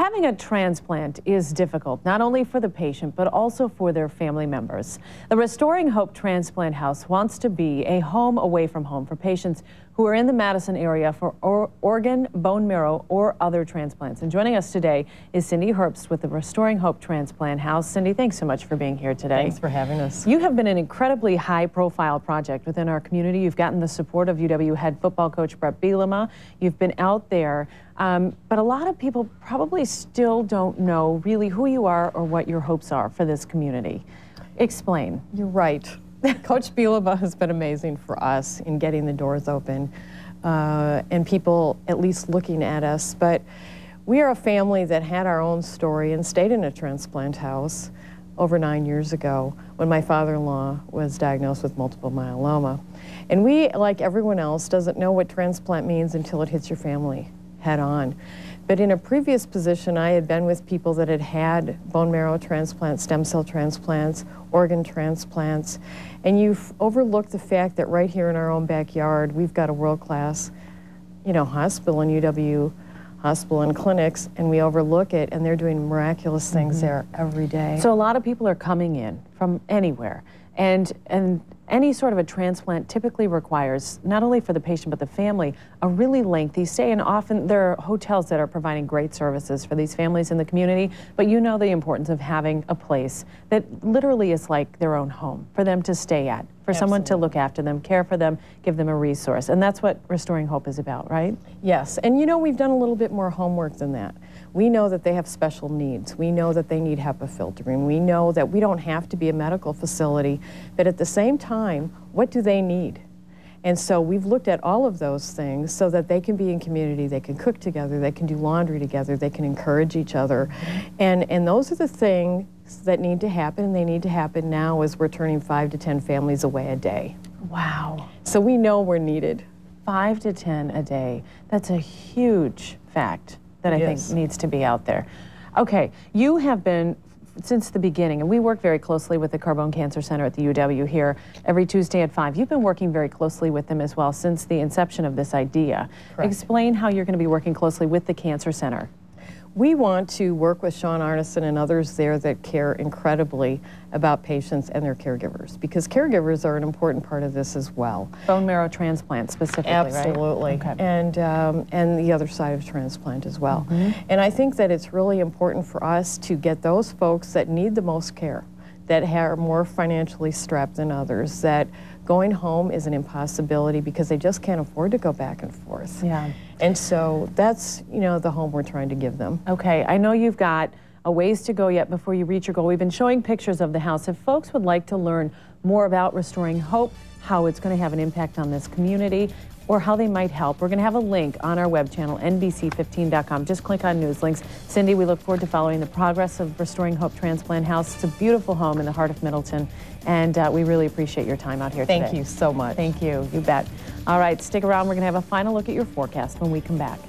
Having a transplant is difficult, not only for the patient, but also for their family members. The Restoring Hope Transplant House wants to be a home away from home for patients who are in the Madison area for organ, bone marrow, or other transplants. And joining us today is Cindy Herbst with the Restoring Hope Transplant House. Cindy, thanks so much for being here today. Thanks for having us. You have been an incredibly high-profile project within our community. You've gotten the support of UW head football coach Brett Bielema. You've been out there, but a lot of people probably still don't know really who you are or what your hopes are for this community. Explain. You're right. Coach Bielema has been amazing for us in getting the doors open and people at least looking at us. But we are a family that had our own story and stayed in a transplant house over 9 years ago when my father-in-law was diagnosed with multiple myeloma. And we, like everyone else, doesn't know what transplant means until it hits your family head on. But in a previous position, I had been with people that had had bone marrow transplants, stem cell transplants, organ transplants, and you've overlooked the fact that right here in our own backyard, we've got a world-class, hospital in UW hospital and clinics, and we overlook it, and they're doing miraculous things there every day. So a lot of people are coming in from anywhere, and any sort of a transplant typically requires, not only for the patient but the family, a really lengthy stay. And often there are hotels that are providing great services for these families in the community, but you know the importance of having a place that literally is like their own home for them to stay at, for someone to look after them, care for them, give them a resource. And that's what Restoring Hope is about, right? Yes, and we've done a little bit more homework than that. We know that they have special needs. We know that they need HEPA filtering. We know that we don't have to be a medical facility, but at the same time, what do they need? And so we've looked at all of those things so that they can be in community, they can cook together, they can do laundry together, they can encourage each other. And those are the things that need to happen, and they need to happen now as we're turning 5 to 10 families away a day. Wow. So we know we're needed. 5 to 10 a day. That's a huge fact that I think needs to be out there. Okay, you have been, since the beginning, and we work very closely with the Carbone Cancer Center at the UW here every Tuesday at 5. You've been working very closely with them as well since the inception of this idea. Correct. Explain how you're going to be working closely with the Cancer Center. We want to work with Sean Arneson and others there that care incredibly about patients and their caregivers, because caregivers are an important part of this as well. Bone marrow transplant specifically, Absolutely, right? Okay. And the other side of transplant as well. And I think that it's really important for us to get those folks that need the most care, that are more financially strapped than others, that going home is an impossibility because they just can't afford to go back and forth. Yeah. And so that's, the home we're trying to give them. Okay, I know you've got a ways to go yet before you reach your goal. We've been showing pictures of the house. If folks would like to learn more about Restoring Hope, how it's going to have an impact on this community, or how they might help, we're going to have a link on our web channel, NBC15.com. Just click on news links. Cindy, we look forward to following the progress of Restoring Hope Transplant House. It's a beautiful home in the heart of Middleton, and we really appreciate your time out here today. Thank you so much. Thank you. You bet. All right, stick around. We're going to have a final look at your forecast when we come back.